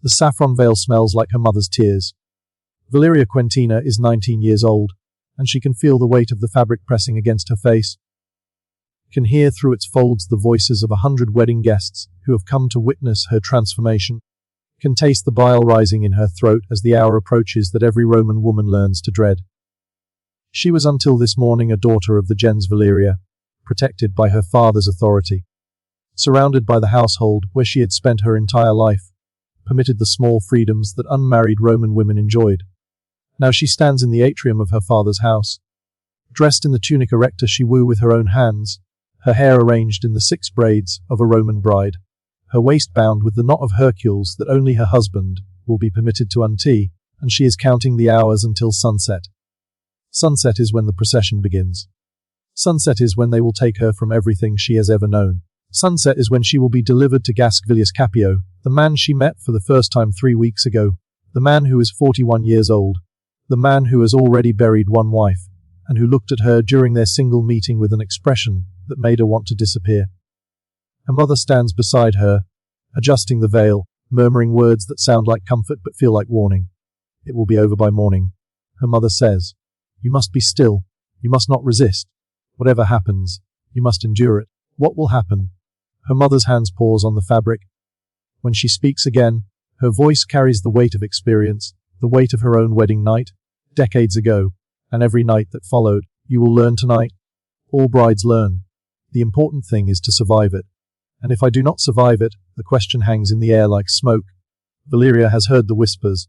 The saffron veil smells like her mother's tears. Valeria Quentina is 19 years old, and she can feel the weight of the fabric pressing against her face. Can hear through its folds the voices of 100 wedding guests who have come to witness her transformation. Can taste the bile rising in her throat as the hour approaches that every Roman woman learns to dread. She was until this morning a daughter of the gens Valeria, protected by her father's authority, surrounded by the household where she had spent her entire life, permitted the small freedoms that unmarried Roman women enjoyed. Now she stands in the atrium of her father's house. Dressed in the tunica recta she woo with her own hands, her hair arranged in the 6 braids of a Roman bride, her waist bound with the knot of Hercules that only her husband will be permitted to untie, and she is counting the hours until sunset. Sunset is when the procession begins. Sunset is when they will take her from everything she has ever known. Sunset is when she will be delivered to Gasquilius Capio, the man she met for the first time 3 weeks ago, the man who is 41 years old, the man who has already buried one wife, and who looked at her during their single meeting with an expression that made her want to disappear. Her mother stands beside her, adjusting the veil, murmuring words that sound like comfort but feel like warning. It will be over by morning. Her mother says, "You must be still. You must not resist. Whatever happens, you must endure it." What will happen? Her mother's hands pause on the fabric. When she speaks again, her voice carries the weight of experience, the weight of her own wedding night, decades ago, and every night that followed. You will learn tonight. All brides learn. The important thing is to survive it. And if I do not survive it, the question hangs in the air like smoke. Valeria has heard the whispers.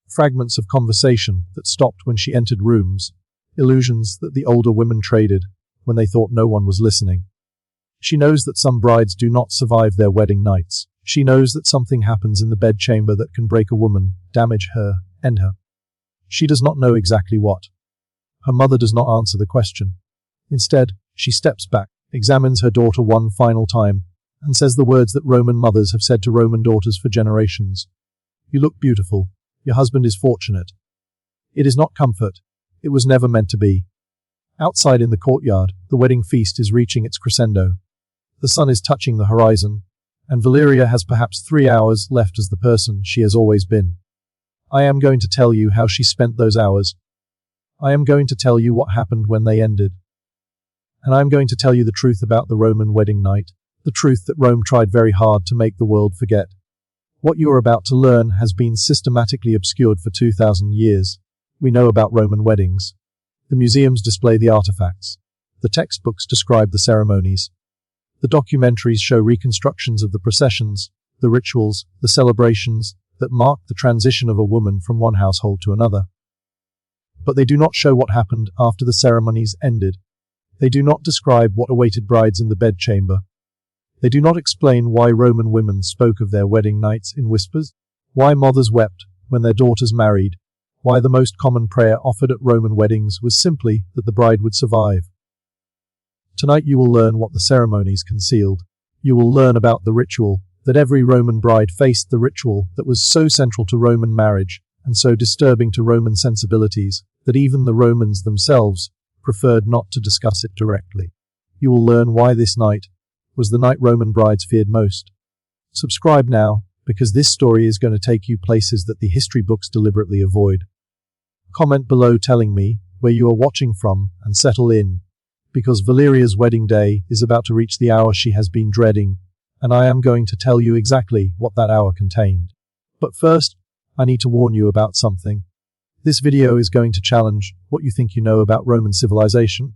Fragments of conversation that stopped when she entered rooms. Illusions that the older women traded when they thought no one was listening. She knows that some brides do not survive their wedding nights. She knows that something happens in the bedchamber that can break a woman, damage her, end her. She does not know exactly what. Her mother does not answer the question. Instead, she steps back, examines her daughter one final time, and says the words that Roman mothers have said to Roman daughters for generations. "You look beautiful. Your husband is fortunate." It is not comfort. It was never meant to be. Outside in the courtyard, the wedding feast is reaching its crescendo. The sun is touching the horizon, and Valeria has perhaps 3 hours left as the person she has always been. I am going to tell you how she spent those hours. I am going to tell you what happened when they ended. And I am going to tell you the truth about the Roman wedding night, the truth that Rome tried very hard to make the world forget. What you are about to learn has been systematically obscured for 2,000 years. We know about Roman weddings. The museums display the artifacts. The textbooks describe the ceremonies. The documentaries show reconstructions of the processions, the rituals, the celebrations that mark the transition of a woman from one household to another. But they do not show what happened after the ceremonies ended. They do not describe what awaited brides in the bedchamber. They do not explain why Roman women spoke of their wedding nights in whispers, why mothers wept when their daughters married, why the most common prayer offered at Roman weddings was simply that the bride would survive. Tonight you will learn what the ceremonies concealed. You will learn about the ritual, that every Roman bride faced the ritual that was so central to Roman marriage, and so disturbing to Roman sensibilities, that even the Romans themselves preferred not to discuss it directly. You will learn why this night was the night Roman brides feared most. Subscribe now, because this story is going to take you places that the history books deliberately avoid. Comment below telling me where you are watching from, and settle in, because Valeria's wedding day is about to reach the hour she has been dreading, and I am going to tell you exactly what that hour contained. But first, I need to warn you about something. This video is going to challenge what you think you know about Roman civilization.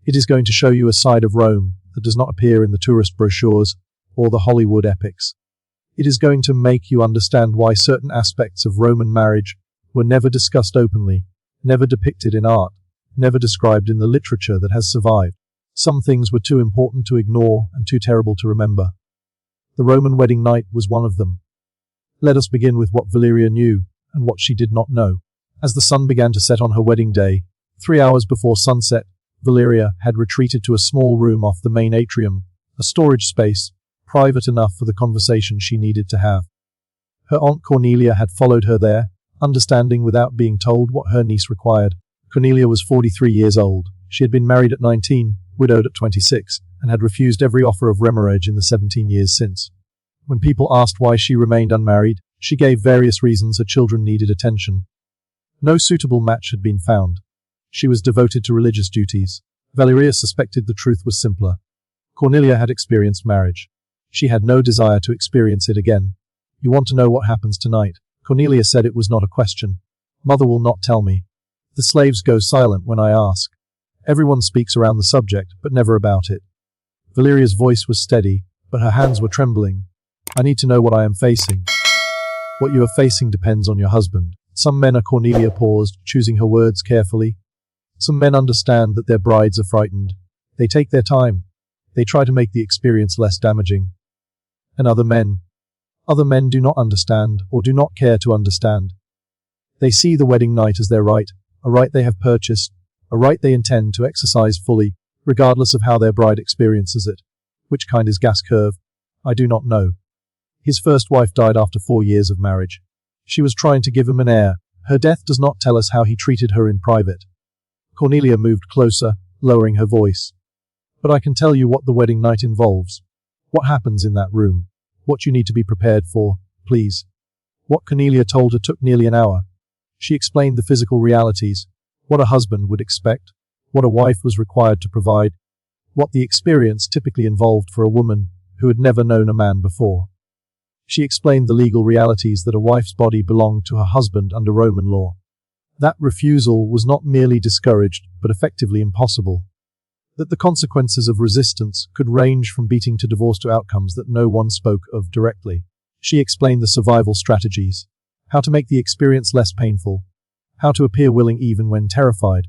It is going to show you a side of Rome that does not appear in the tourist brochures or the Hollywood epics. It is going to make you understand why certain aspects of Roman marriage were never discussed openly, never depicted in art, never described in the literature that has survived. Some things were too important to ignore and too terrible to remember. The Roman wedding night was one of them. Let us begin with what Valeria knew and what she did not know. As the sun began to set on her wedding day, 3 hours before sunset, Valeria had retreated to a small room off the main atrium, a storage space, private enough for the conversation she needed to have. Her aunt Cornelia had followed her there, understanding without being told what her niece required. Cornelia was 43 years old. She had been married at 19, widowed at 26, and had refused every offer of remarriage in the 17 years since. When people asked why she remained unmarried, She gave various reasons her children needed attention. No suitable match had been found. She was devoted to religious duties. Valeria suspected the truth was simpler. Cornelia had experienced marriage. She had no desire to experience it again. You want to know what happens tonight? Cornelia said it was not a question. Mother will not tell me. The slaves go silent when I ask. Everyone speaks around the subject, but never about it. Valeria's voice was steady, but her hands were trembling. I need to know what I am facing. What you are facing depends on your husband. Some men are. Cornelia paused, choosing her words carefully. Some men understand that their brides are frightened. They take their time. They try to make the experience less damaging. And other men do not understand, or do not care to understand. They see the wedding night as their right, a right they have purchased, a right they intend to exercise fully, regardless of how their bride experiences it. Which kind is gas curve? I do not know. His first wife died after 4 years of marriage. She was trying to give him an heir. Her death does not tell us how he treated her in private. Cornelia moved closer, lowering her voice. But I can tell you what the wedding night involves. What happens in that room. What you need to be prepared for, please. What Cornelia told her took nearly an hour. She explained the physical realities, what a husband would expect, what a wife was required to provide, what the experience typically involved for a woman who had never known a man before. She explained the legal realities that a wife's body belonged to her husband under Roman law. That refusal was not merely discouraged, but effectively impossible. That the consequences of resistance could range from beating to divorce to outcomes that no one spoke of directly. She explained the survival strategies, how to make the experience less painful, how to appear willing even when terrified,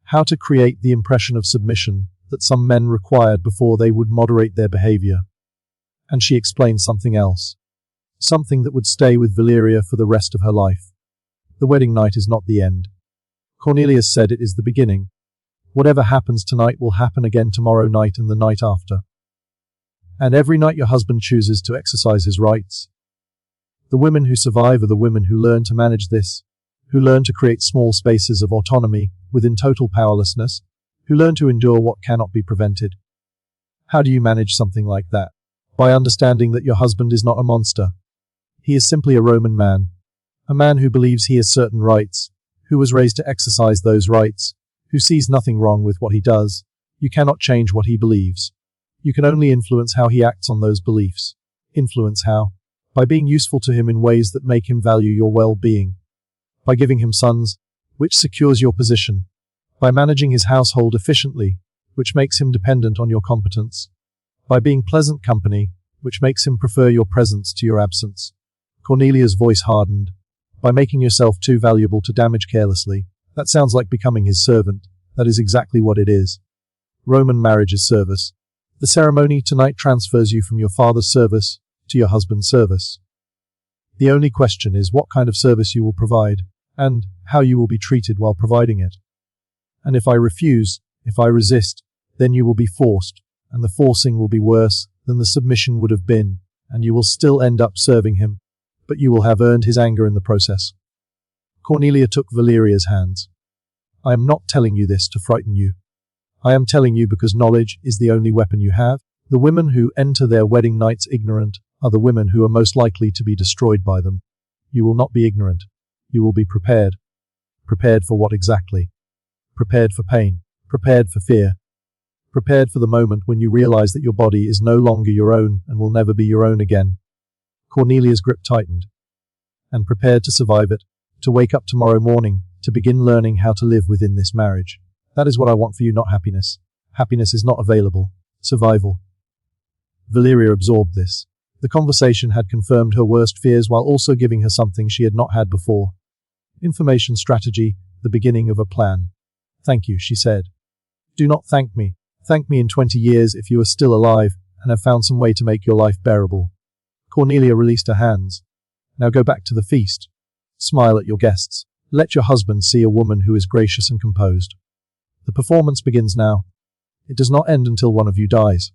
how to create the impression of submission that some men required before they would moderate their behavior. And she explained something else. Something that would stay with Valeria for the rest of her life. The wedding night is not the end. Cornelia said it is the beginning. Whatever happens tonight will happen again tomorrow night and the night after. And every night your husband chooses to exercise his rights. The women who survive are the women who learn to manage this, who learn to create small spaces of autonomy within total powerlessness, who learn to endure what cannot be prevented. How do you manage something like that? By understanding that your husband is not a monster. He is simply a Roman man. A man who believes he has certain rights, who was raised to exercise those rights, who sees nothing wrong with what he does. You cannot change what he believes. You can only influence how he acts on those beliefs. Influence how? By being useful to him in ways that make him value your well-being. By giving him sons, which secures your position. By managing his household efficiently, which makes him dependent on your competence. By being pleasant company, which makes him prefer your presence to your absence. Cornelia's voice hardened. By making yourself too valuable to damage carelessly. That sounds like becoming his servant. That is exactly what it is. Roman marriage is service. The ceremony tonight transfers you from your father's service to your husband's service. The only question is what kind of service you will provide, and how you will be treated while providing it. And if I refuse, if I resist, then you will be forced, and the forcing will be worse than the submission would have been, and you will still end up serving him, but you will have earned his anger in the process. Cornelia took Valeria's hands. I am not telling you this to frighten you. I am telling you because knowledge is the only weapon you have. The women who enter their wedding nights ignorant are the women who are most likely to be destroyed by them. You will not be ignorant. You will be prepared. Prepared for what exactly? Prepared for pain. Prepared for fear. Prepared for the moment when you realize that your body is no longer your own and will never be your own again. Cornelia's grip tightened. And prepared to survive it. To wake up tomorrow morning, to begin learning how to live within this marriage. That is what I want for you, not happiness. Happiness is not available. Survival. Valeria absorbed this. The conversation had confirmed her worst fears while also giving her something she had not had before. Information strategy, the beginning of a plan. Thank you, she said. Do not thank me. Thank me in 20 years if you are still alive and have found some way to make your life bearable. Cornelia released her hands. Now go back to the feast. Smile at your guests. Let your husband see a woman who is gracious and composed. The performance begins now. It does not end until one of you dies.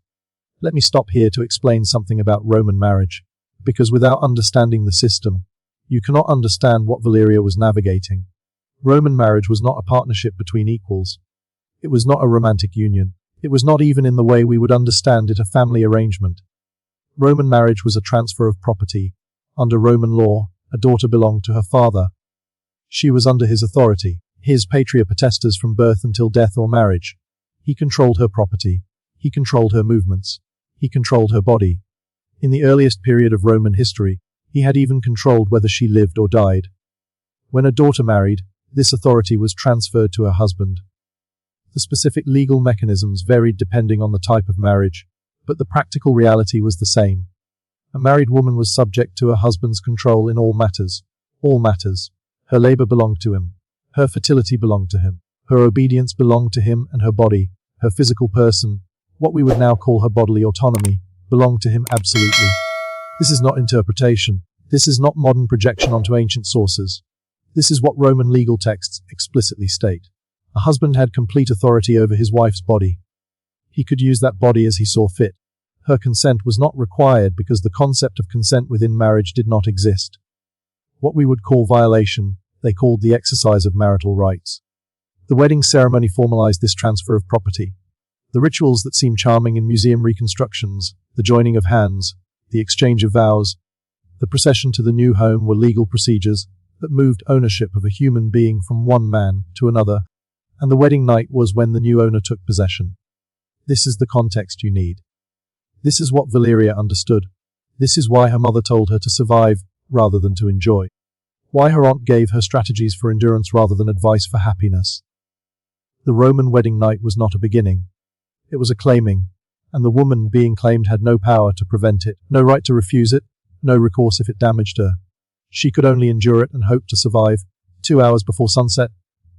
Let me stop here to explain something about Roman marriage, because without understanding the system, you cannot understand what Valeria was navigating. Roman marriage was not a partnership between equals. It was not a romantic union. It was not even in the way we would understand it a family arrangement. Roman marriage was a transfer of property, under Roman law, A daughter belonged to her father. She was under his authority, his patria potestas from birth until death or marriage. He controlled her property. He controlled her movements. He controlled her body. In the earliest period of Roman history, he had even controlled whether she lived or died. When a daughter married, this authority was transferred to her husband. The specific legal mechanisms varied depending on the type of marriage, but the practical reality was the same. A married woman was subject to her husband's control in all matters. All matters. Her labor belonged to him. Her fertility belonged to him. Her obedience belonged to him, and her body, her physical person, what we would now call her bodily autonomy, belonged to him absolutely. This is not interpretation. This is not modern projection onto ancient sources. This is what Roman legal texts explicitly state. A husband had complete authority over his wife's body. He could use that body as he saw fit. Her consent was not required because the concept of consent within marriage did not exist. What we would call violation, they called the exercise of marital rights. The wedding ceremony formalized this transfer of property. The rituals that seem charming in museum reconstructions, the joining of hands, the exchange of vows, the procession to the new home were legal procedures that moved ownership of a human being from one man to another, and the wedding night was when the new owner took possession. This is the context you need. This is what Valeria understood. This is why her mother told her to survive rather than to enjoy. Why her aunt gave her strategies for endurance rather than advice for happiness. The Roman wedding night was not a beginning. It was a claiming, and the woman being claimed had no power to prevent it, no right to refuse it, no recourse if it damaged her. She could only endure it and hope to survive. 2 hours before sunset,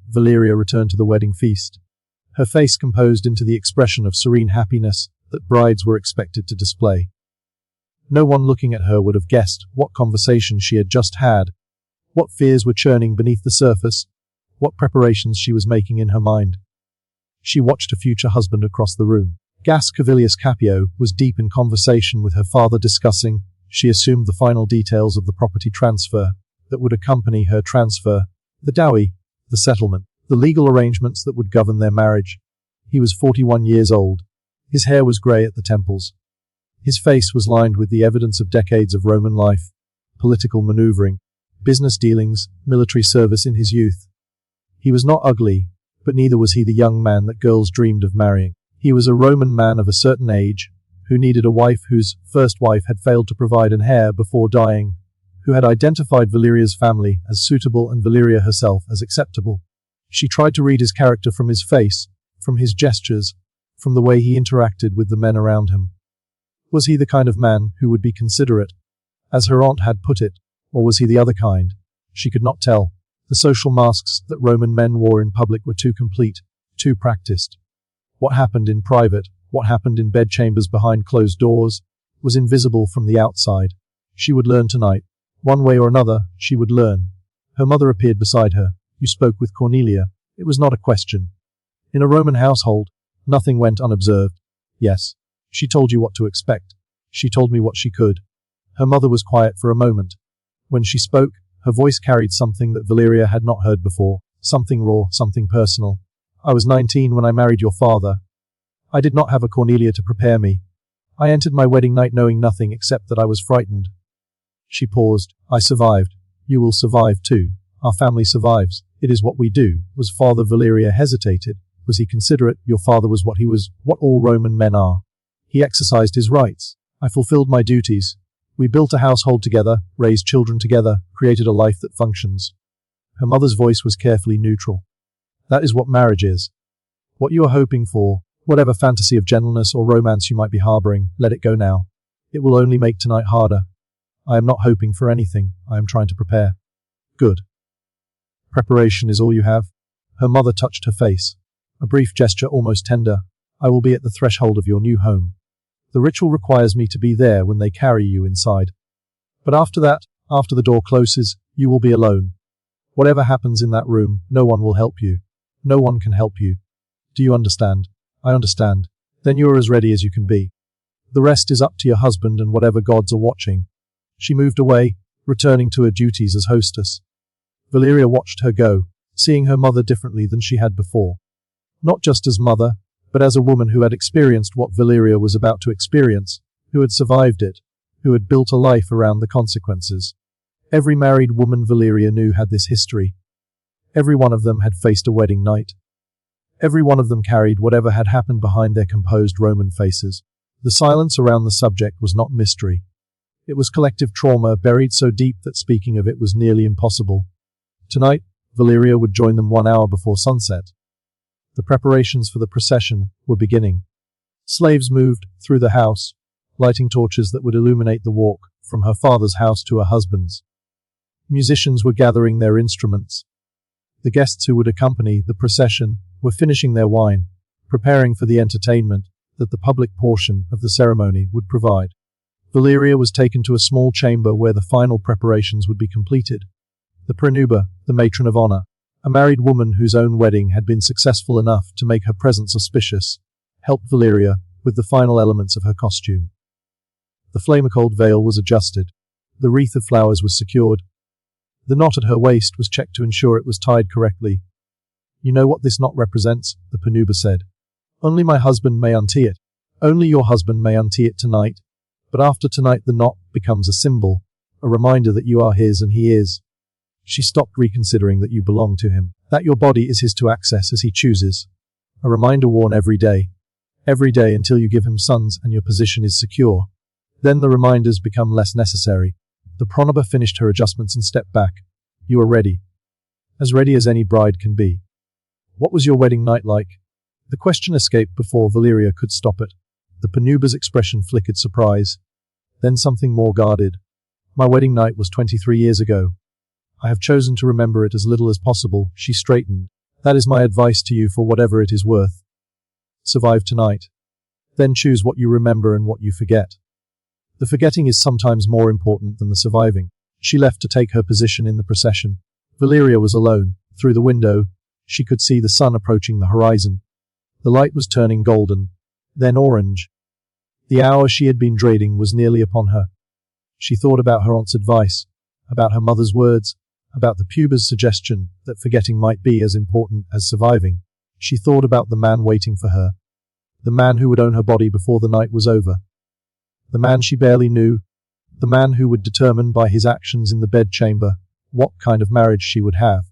Valeria returned to the wedding feast. Her face composed into the expression of serene happiness that brides were expected to display. No one looking at her would have guessed what conversation she had just had, what fears were churning beneath the surface, what preparations she was making in her mind. She watched her future husband across the room. Gas Cavilius Capio was deep in conversation with her father discussing, she assumed, the final details of the property transfer that would accompany her transfer, the dowry, the settlement, the legal arrangements that would govern their marriage. He was 41 years old. His hair was grey at the temples. His face was lined with the evidence of decades of Roman life, political maneuvering, business dealings, military service in his youth. He was not ugly, but neither was he the young man that girls dreamed of marrying. He was a Roman man of a certain age, who needed a wife whose first wife had failed to provide an heir before dying, who had identified Valeria's family as suitable and Valeria herself as acceptable. She tried to read his character from his face, from his gestures, from the way he interacted with the men around him. Was he the kind of man who would be considerate, as her aunt had put it, or was he the other kind? She could not tell. The social masks that Roman men wore in public were too complete, too practiced. What happened in private, what happened in bedchambers behind closed doors, was invisible from the outside. She would learn tonight. One way or another, she would learn. Her mother appeared beside her. You spoke with Cornelia. It was not a question. In a Roman household, nothing went unobserved. Yes. She told you what to expect. She told me what she could. Her mother was quiet for a moment. When she spoke, her voice carried something that Valeria had not heard before, something raw, something personal. I was 19 when I married your father. I did not have a Cornelia to prepare me. I entered my wedding night knowing nothing except that I was frightened. She paused. I survived. You will survive too. Our family survives. It is what we do. Was Father Valeria hesitated? Was he considerate? Your father was what he was, what all Roman men are. He exercised his rights. I fulfilled my duties. We built a household together, raised children together, created a life that functions. Her mother's voice was carefully neutral. That is what marriage is. What you are hoping for, whatever fantasy of gentleness or romance you might be harboring, let it go now. It will only make tonight harder. I am not hoping for anything. I am trying to prepare. Good. Preparation is all you have? Her mother touched her face. A brief gesture, almost tender. I will be at the threshold of your new home. The ritual requires me to be there when they carry you inside. But after that, after the door closes, you will be alone. Whatever happens in that room, no one will help you. No one can help you. Do you understand? I understand. Then you are as ready as you can be. The rest is up to your husband and whatever gods are watching. She moved away, returning to her duties as hostess. Valeria watched her go, seeing her mother differently than she had before. Not just as mother, but as a woman who had experienced what Valeria was about to experience, who had survived it, who had built a life around the consequences. Every married woman Valeria knew had this history. Every one of them had faced a wedding night. Every one of them carried whatever had happened behind their composed Roman faces. The silence around the subject was not mystery. It was collective trauma buried so deep that speaking of it was nearly impossible. Tonight, Valeria would join them 1 hour before sunset. The preparations for the procession were beginning. Slaves moved through the house, lighting torches that would illuminate the walk from her father's house to her husband's. Musicians were gathering their instruments. The guests who would accompany the procession were finishing their wine, preparing for the entertainment that the public portion of the ceremony would provide. Valeria was taken to a small chamber where the final preparations would be completed. The praenuba, the matron of honor, a married woman whose own wedding had been successful enough to make her presence auspicious, helped Valeria with the final elements of her costume. The flame-cold veil was adjusted. The wreath of flowers was secured. The knot at her waist was checked to ensure it was tied correctly. "You know what this knot represents," the praenuba said. "Only my husband may untee it. Only your husband may untee it tonight. But after tonight the knot becomes a symbol, a reminder that you are his and he is." She stopped reconsidering that you belong to him, that your body is his to access as he chooses. A reminder worn every day until you give him sons and your position is secure. Then the reminders become less necessary. The praenuba finished her adjustments and stepped back. "You are ready. As ready as any bride can be. What was your wedding night like?" The question escaped before Valeria could stop it. The praenuba's expression flickered surprise. Then something more guarded. "My wedding night was 23 years ago. I have chosen to remember it as little as possible," she straightened. "That is my advice to you for whatever it is worth. Survive tonight. Then choose what you remember and what you forget. The forgetting is sometimes more important than the surviving." She left to take her position in the procession. Valeria was alone. Through the window, she could see the sun approaching the horizon. The light was turning golden, then orange. The hour she had been dreading was nearly upon her. She thought about her aunt's advice, about her mother's words, about the puber's suggestion that forgetting might be as important as surviving. She thought about the man waiting for her, the man who would own her body before the night was over. The man she barely knew, the man who would determine by his actions in the bedchamber what kind of marriage she would have.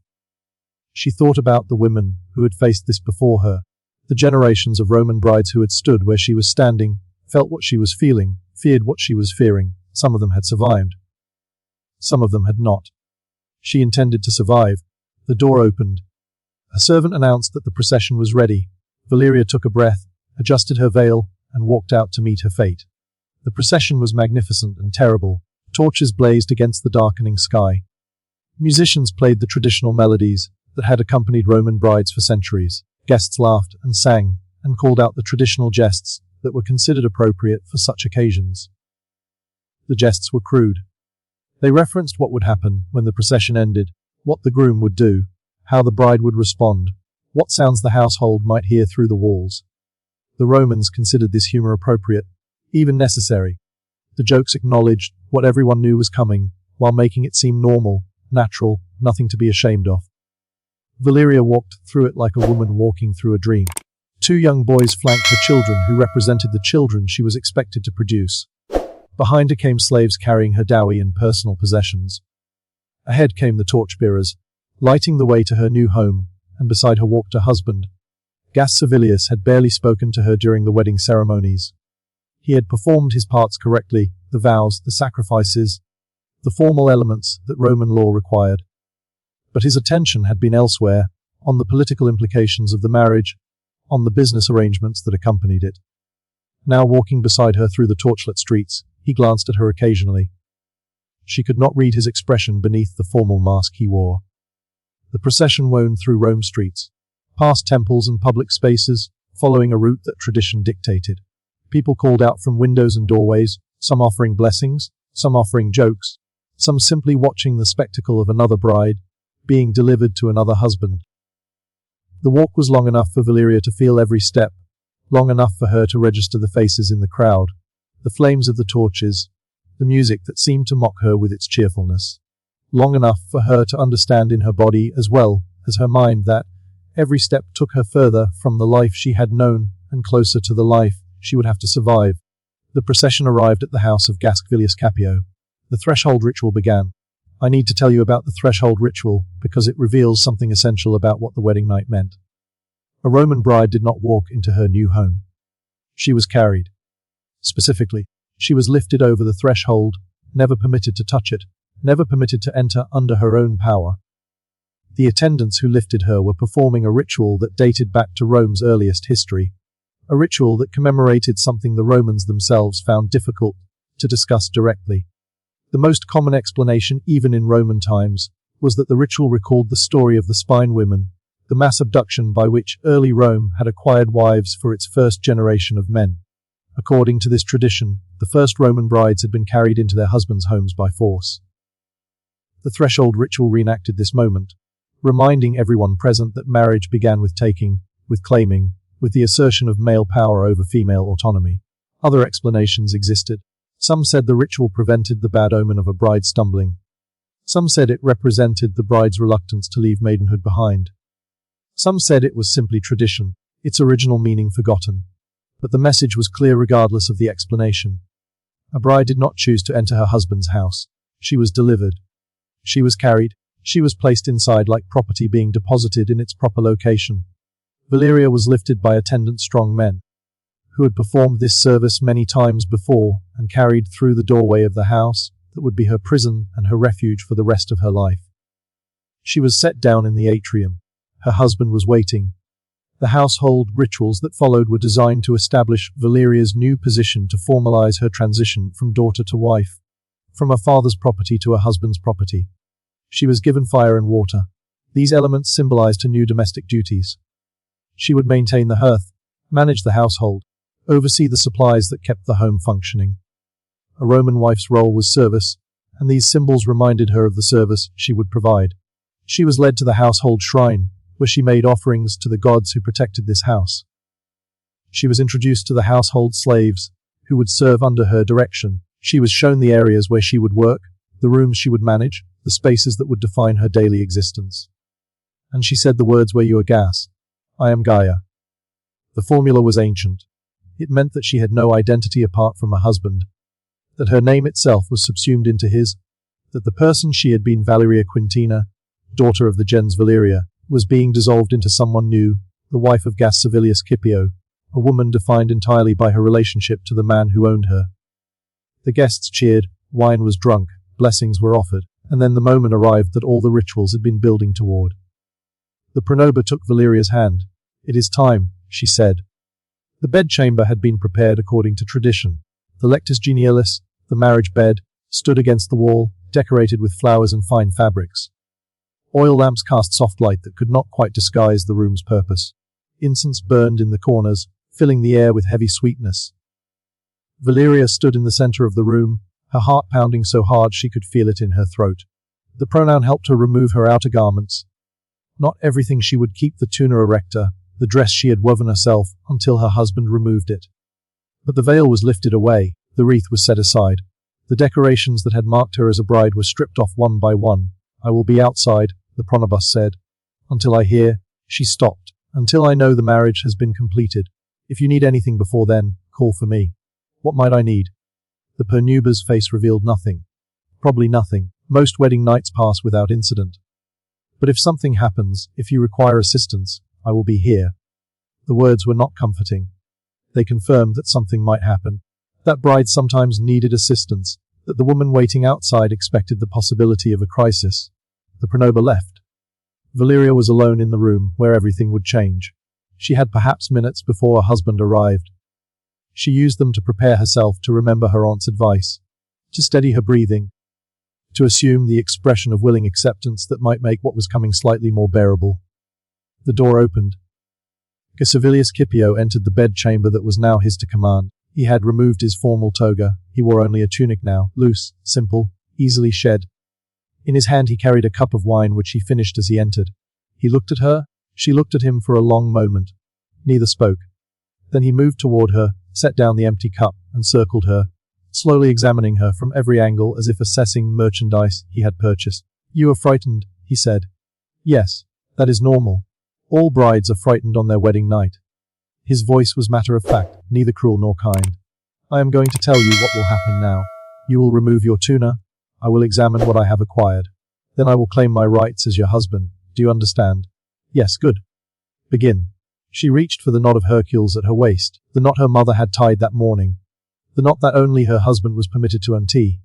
She thought about the women who had faced this before her, the generations of Roman brides who had stood where she was standing, felt what she was feeling, feared what she was fearing. Some of them had survived. Some of them had not. She intended to survive. The door opened. A servant announced that the procession was ready. Valeria took a breath, adjusted her veil, and walked out to meet her fate. The procession was magnificent and terrible. Torches blazed against the darkening sky. Musicians played the traditional melodies that had accompanied Roman brides for centuries. Guests laughed and sang, and called out the traditional jests that were considered appropriate for such occasions. The jests were crude. They referenced what would happen when the procession ended, what the groom would do, how the bride would respond, what sounds the household might hear through the walls. The Romans considered this humor appropriate, even necessary. The jokes acknowledged what everyone knew was coming, while making it seem normal, natural, nothing to be ashamed of. Valeria walked through it like a woman walking through a dream. 2 young boys flanked her children who represented the children she was expected to produce. Behind her came slaves carrying her dowry and personal possessions. Ahead came the torchbearers, lighting the way to her new home, and beside her walked her husband. Gaius Servilius had barely spoken to her during the wedding ceremonies. He had performed his parts correctly, the vows, the sacrifices, the formal elements that Roman law required. But his attention had been elsewhere, on the political implications of the marriage, on the business arrangements that accompanied it. Now walking beside her through the torchlit streets, he glanced at her occasionally. She could not read his expression beneath the formal mask he wore. The procession wound through Rome streets, past temples and public spaces, following a route that tradition dictated. People called out from windows and doorways, some offering blessings, some offering jokes, some simply watching the spectacle of another bride being delivered to another husband. The walk was long enough for Valeria to feel every step, long enough for her to register the faces in the crowd, the flames of the torches, the music that seemed to mock her with its cheerfulness. Long enough for her to understand in her body as well as her mind that every step took her further from the life she had known and closer to the life she would have to survive. The procession arrived at the house of Gaius Capio. The threshold ritual began. I need to tell you about the threshold ritual because it reveals something essential about what the wedding night meant. A Roman bride did not walk into her new home. She was carried. Specifically, she was lifted over the threshold, never permitted to touch it, never permitted to enter under her own power. The attendants who lifted her were performing a ritual that dated back to Rome's earliest history, a ritual that commemorated something the Romans themselves found difficult to discuss directly. The most common explanation, even in Roman times, was that the ritual recalled the story of the Spine women, the mass abduction by which early Rome had acquired wives for its first generation of men. According to this tradition, the first Roman brides had been carried into their husbands' homes by force. The threshold ritual reenacted this moment, reminding everyone present that marriage began with taking, with claiming, with the assertion of male power over female autonomy. Other explanations existed. Some said the ritual prevented the bad omen of a bride stumbling. Some said it represented the bride's reluctance to leave maidenhood behind. Some said it was simply tradition, its original meaning forgotten. But the message was clear regardless of the explanation. A bride did not choose to enter her husband's house. She was delivered. She was carried. She was placed inside like property being deposited in its proper location. Valeria was lifted by attendant strong men, who had performed this service many times before, and carried through the doorway of the house that would be her prison and her refuge for the rest of her life. She was set down in the atrium. Her husband was waiting. The household rituals that followed were designed to establish Valeria's new position, to formalize her transition from daughter to wife, from her father's property to her husband's property. She was given fire and water. These elements symbolized her new domestic duties. She would maintain the hearth, manage the household, oversee the supplies that kept the home functioning. A Roman wife's role was service, and these symbols reminded her of the service she would provide. She was led to the household shrine, where she made offerings to the gods who protected this house. She was introduced to the household slaves, who would serve under her direction. She was shown the areas where she would work, the rooms she would manage, the spaces that would define her daily existence. And she said the words where you are gas. I am Gaia. The formula was ancient. It meant that she had no identity apart from her husband, that her name itself was subsumed into his, that the person she had been, Valeria Quintina, daughter of the gens Valeria, was being dissolved into someone new, the wife of Gas Servilius Scipio, a woman defined entirely by her relationship to the man who owned her. The guests cheered, wine was drunk, blessings were offered, and then the moment arrived that all the rituals had been building toward. The pronoba took Valeria's hand. It is time, she said. The bedchamber had been prepared according to tradition. The lectus genialis, the marriage bed, stood against the wall, decorated with flowers and fine fabrics. Oil lamps cast soft light that could not quite disguise the room's purpose. Incense burned in the corners, filling the air with heavy sweetness. Valeria stood in the center of the room, her heart pounding so hard she could feel it in her throat. The pronoun helped her remove her outer garments. Not everything she would keep, the tuna erecta, the dress she had woven herself, until her husband removed it. But the veil was lifted away, the wreath was set aside. The decorations that had marked her as a bride were stripped off one by one. I will be outside, the pronobus said. Until I hear, she stopped. Until I know the marriage has been completed. If you need anything before then, call for me. What might I need? The pronuba's face revealed nothing. Probably nothing. Most wedding nights pass without incident. But if something happens, if you require assistance, I will be here. The words were not comforting. They confirmed that something might happen. That brides sometimes needed assistance, that the woman waiting outside expected the possibility of a crisis. The pronoba left. Valeria was alone in the room where everything would change. She had perhaps minutes before her husband arrived. She used them to prepare herself, to remember her aunt's advice, to steady her breathing, to assume the expression of willing acceptance that might make what was coming slightly more bearable. The door opened. Servilius Scipio entered the bedchamber that was now his to command. He had removed his formal toga. He wore only a tunic now, loose, simple, easily shed. In his hand he carried a cup of wine which he finished as he entered. He looked at her. She looked at him for a long moment. Neither spoke. Then he moved toward her, set down the empty cup, and circled her, slowly examining her from every angle as if assessing merchandise he had purchased. You are frightened, he said. Yes, that is normal. All brides are frightened on their wedding night. His voice was matter-of-fact, neither cruel nor kind. I am going to tell you what will happen now. You will remove your tuna. I will examine what I have acquired. Then I will claim my rights as your husband. Do you understand? Yes, good. Begin. She reached for the knot of Hercules at her waist, the knot her mother had tied that morning, the knot that only her husband was permitted to untie.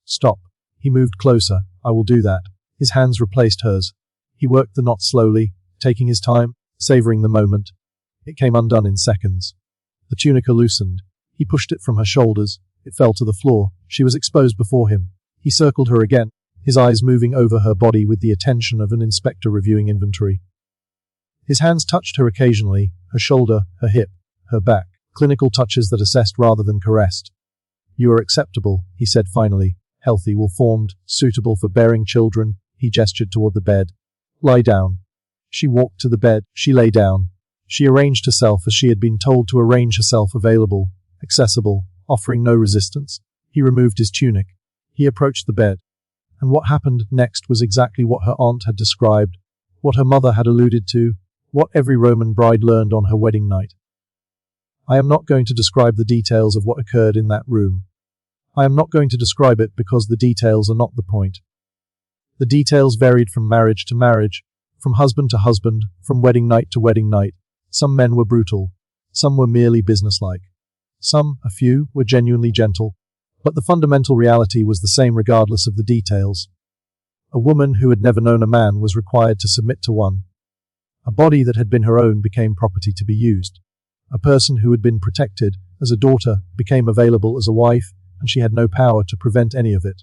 Stop. He moved closer. I will do that. His hands replaced hers. He worked the knot slowly, taking his time, savoring the moment. It came undone in seconds. The tunica loosened. He pushed it from her shoulders. It fell to the floor. She was exposed before him. He circled her again, his eyes moving over her body with the attention of an inspector reviewing inventory. His hands touched her occasionally, her shoulder, her hip, her back, clinical touches that assessed rather than caressed. You are acceptable, he said finally, healthy, well-formed, suitable for bearing children. He gestured toward the bed. Lie down. She walked to the bed. She lay down. She arranged herself as she had been told to arrange herself, available, accessible, offering no resistance. He removed his tunic. He approached the bed. And what happened next was exactly what her aunt had described, what her mother had alluded to, what every Roman bride learned on her wedding night. I am not going to describe the details of what occurred in that room. I am not going to describe it because the details are not the point. The details varied from marriage to marriage, from husband to husband, from wedding night to wedding night. Some men were brutal. Some were merely businesslike. Some, a few, were genuinely gentle. But the fundamental reality was the same regardless of the details. A woman who had never known a man was required to submit to one. A body that had been her own became property to be used. A person who had been protected as a daughter became available as a wife, and she had no power to prevent any of it.